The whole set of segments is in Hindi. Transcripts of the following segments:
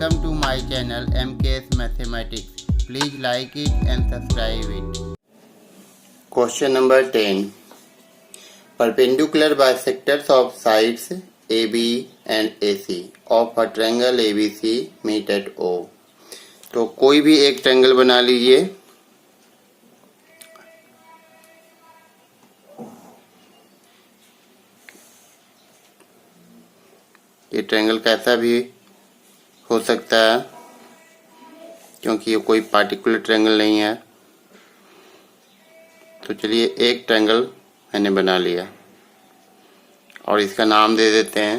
Welcome to my channel MKS Mathematics. Please like it and subscribe it. Question number 10. Perpendicular bisectors of sides AB and AC of a triangle ABC meet at O. तो कोई भी एक ट्रायंगल बना लीजिए। ये ट्रायंगल कैसा भी हो सकता है क्योंकि ये कोई पार्टिकुलर ट्रायंगल नहीं है। तो चलिए एक ट्रायंगल मैंने बना लिया और इसका नाम दे देते हैं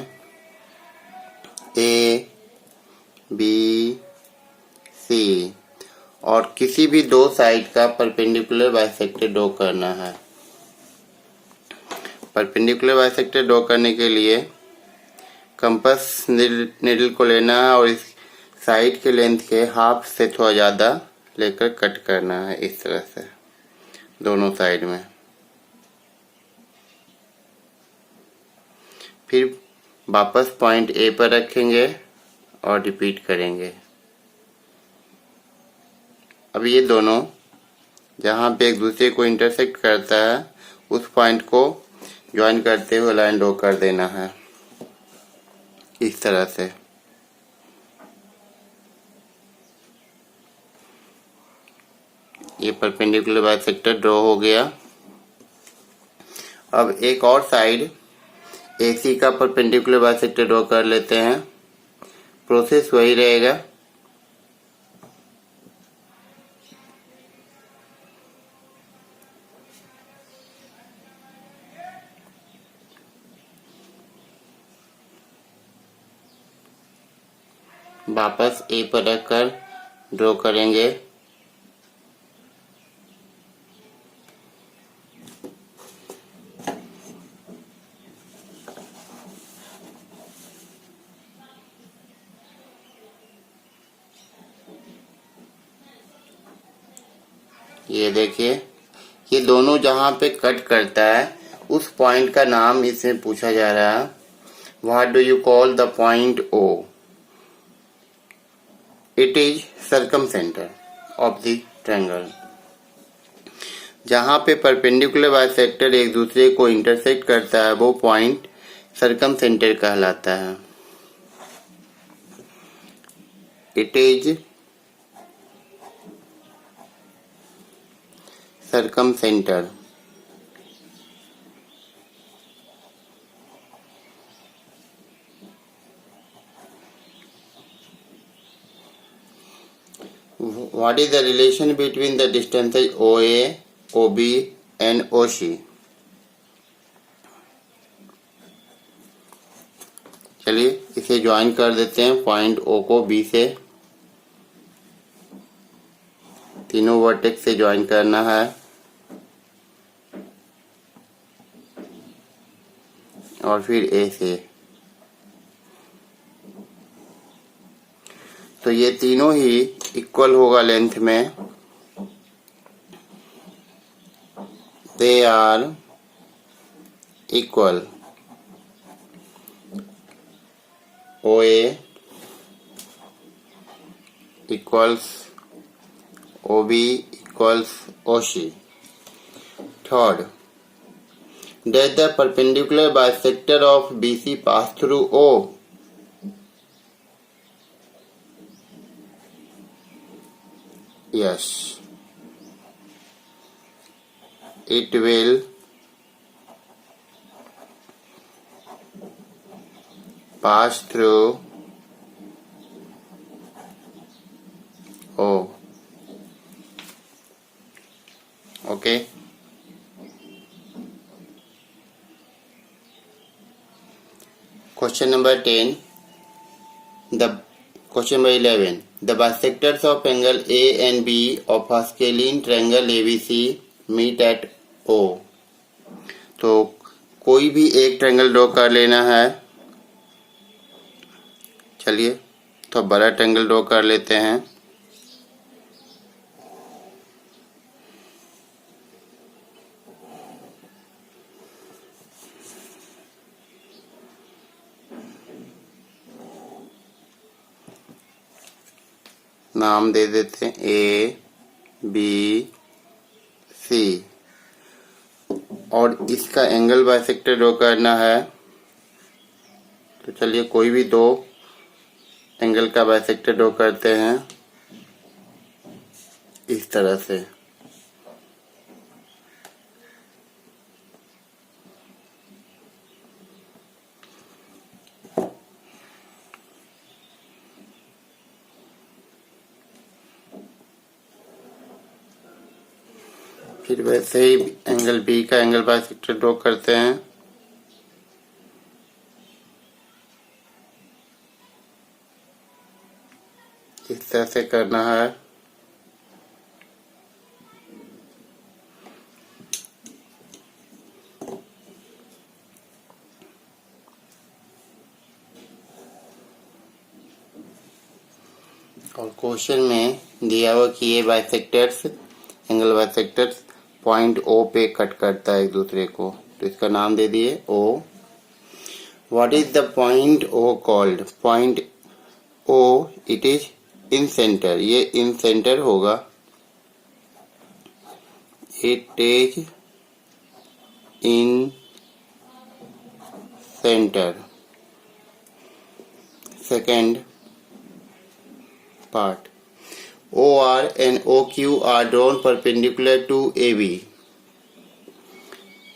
ए बी सी और किसी भी दो साइड का परपेंडिकुलर बाइसेक्टर ड्रॉ करना है। परपेंडिकुलर बाइसेक्टर ड्रॉ करने के लिए कंपास नीडल को लेना है और इस साइड के लेंथ के हाफ से थोड़ा ज़्यादा लेकर कट करना है, इस तरह से दोनों साइड में। फिर वापस पॉइंट ए पर रखेंगे और रिपीट करेंगे। अब ये दोनों जहाँ पे एक दूसरे को इंटरसेक्ट करता है उस पॉइंट को ज्वाइन करते हुए लाइन ड्रॉ कर देना है, इस तरह से। ये परपेंडिकुलर बाइसेक्टर ड्रॉ हो गया। अब एक और साइड AC का परपेंडिकुलर बाइसेक्टर ड्रॉ कर लेते हैं। प्रोसेस वही रहेगा। वापस A पर रखकर ड्रॉ करेंगे। ये देखिए, ये दोनों जहाँ पे कट करता है उस पॉइंट का नाम इसमें पूछा जा रहा है। What do you call the point O? It is circumcenter of the triangle. जहाँ पे परपेंडिकुलर बाइसेक्टर एक दूसरे को इंटरसेक्ट करता है वो पॉइंट सर्कमसेंटर कहलाता है। It is circumcenter. What is the relation between the distances OA, OB and OC? चलिए इसे ज्वाइन कर देते हैं पॉइंट O को B से। तीनों वर्टेक्स से ज्वाइन करना है और फिर A से। तो ये तीनों ही इक्वल होगा लेंथ में। They are equal. OA equals OB equals OC. Third, does the perpendicular bisector of BC pass through O? Yes, it will pass through O. Okay. Question number 10. Question number 11. The bisectors of angle A and B of a scalene triangle ABC meet at O. तो कोई भी एक ट्रायंगल ड्रॉ कर लेना है। चलिए तो बड़ा ट्रायंगल ड्रॉ कर लेते हैं। नाम दे देते हैं ए बी सी, और इसका एंगल बाइसेक्टर ड्रॉ करना है। तो चलिए कोई भी दो एंगल का बाइसेक्टर ड्रॉ करते हैं इस तरह से। फिर वैसे ही एंगल बी का एंगल बाइसेक्टर ड्रॉ करते हैं। इस तरह से करना है। और क्वेश्चन में दिया हुआ कि ये bisectors angle bisectors point O पे कट करता है एक दूसरे को, तो इसका नाम दे दिए O. What is the point O called? Point O it is incenter, ये इन सेंटर होगा। It is incenter. Second part, OR and OQ are drawn perpendicular to AB.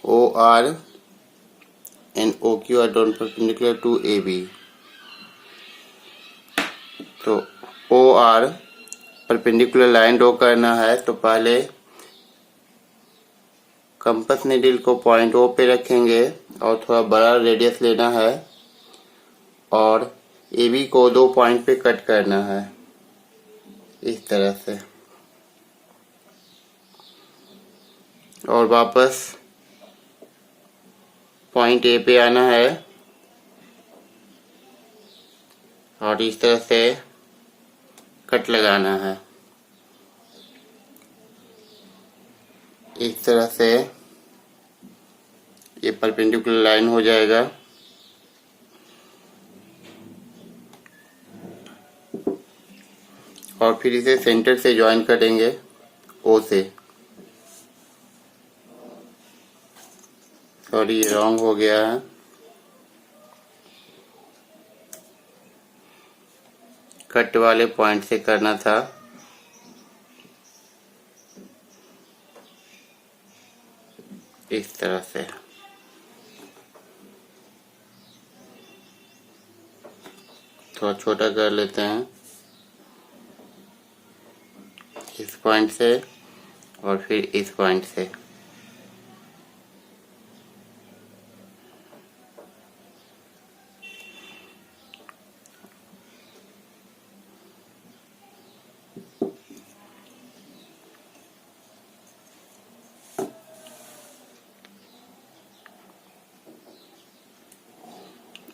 OR and OQ are drawn perpendicular to AB. तो OR परपेंडिकुलर लाइन ड्रॉ करना है, तो पहले कंपास नीडल को पॉइंट O पे रखेंगे और थोड़ा बड़ा रेडियस लेना है और AB को 2 पॉइंट पे कट करना है इस तरह से, और वापस पॉइंट ए पे आना है और इस तरह से कट लगाना है। इस तरह से ये परपेंडिकुलर लाइन हो जाएगा। और फिर इसे सेंटर से ज्वाइन करेंगे ओ से। सॉरी, ये रॉन्ग हो गया है। कट वाले पॉइंट से करना था। इस तरह से थोड़ा छोटा कर लेते हैं इस पॉइंट से और फिर इस पॉइंट से।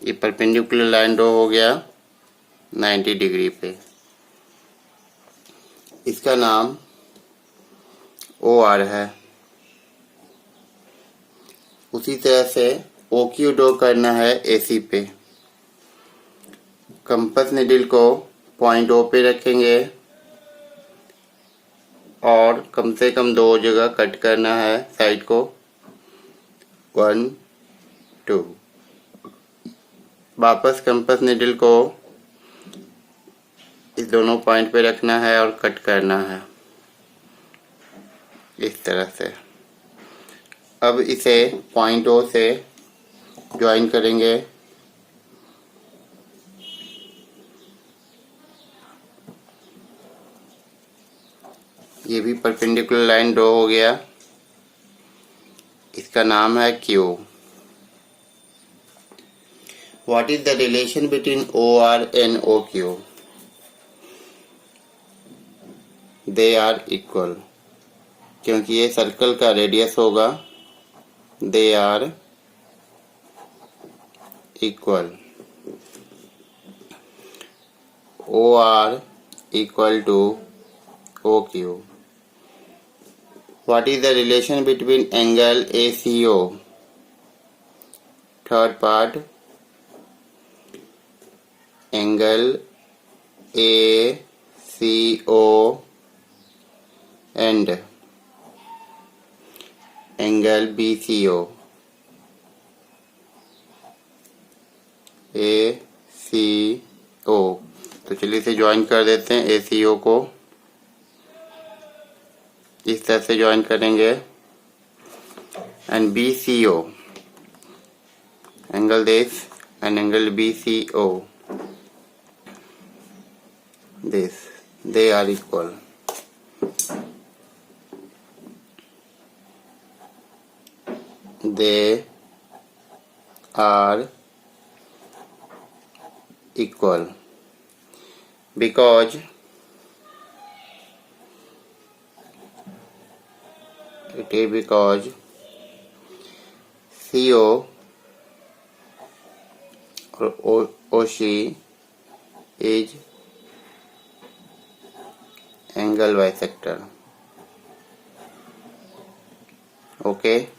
ये परपेंडिकुलर लाइन ड्रॉ हो गया 90 डिग्री पे। इसका नाम OR है। उसी तरह से OQ ड्रॉ करना है AC पे। कंपास नीडल को पॉइंट O पे रखेंगे और कम से कम 2 जगह कट करना है साइड को, 1 2। वापस कंपास नीडल को इस दोनों पॉइंट पे रखना है और कट करना है इस तरह से। अब इसे पॉइंट O से ज्वाइन करेंगे। ये भी परपेंडिकुलर लाइन ड्रॉ हो गया। इसका नाम है Q। What is the relation between OR and OQ? They are equal, क्योंकि ये सर्कल का रेडियस होगा। They are equal. OR equal to OQ. What is the relation between angle ACO? Third part, angle AC CO and angle BCO. ACO, तो चलिए इसे ज्वाइन कर देते हैं। ACO को इस तरह से ज्वाइन करेंगे and BCO, angle this and angle BCO, this, they are equal. They are equal because CO or OC is angle bisector. Okay.